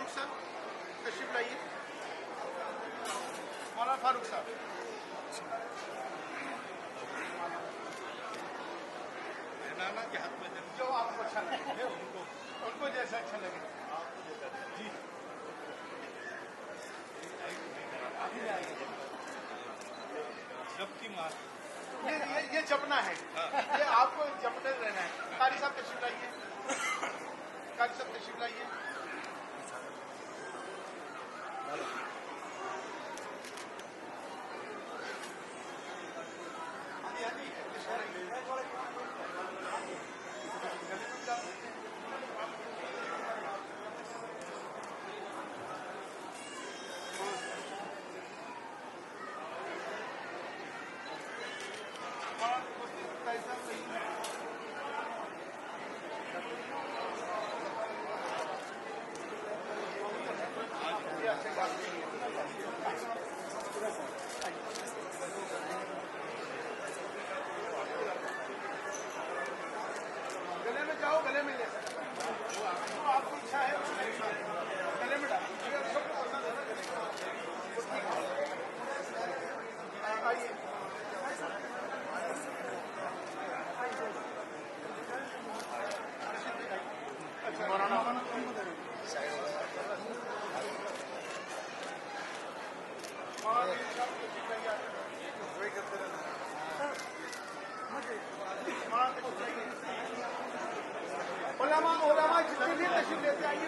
फारूक साहब तशरीफ लाइए। मौलाना फारूक साहब नाना के हाथ में जो आपको अच्छा लगे, उनको जैसा अच्छा लगे जी। जबकि मार ये जपना है, ये आपको जपने रहना है। कारी साहब तशरीफ लाइए, कारी साहब तशरीफ लाइए। गले में जाओ, गले में ले सकते हो, आपकी इच्छा है गले में डालो। सबको पसंद है ना गले में, आइए। अच्छा मौलाना ओलामा जितने भी तशरीफ लेते आइए।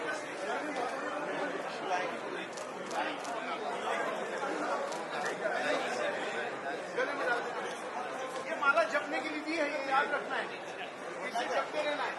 गले में डाल देना। ये माला जपने के लिए दी है, ये याद रखना है, इसे जपते रहना है।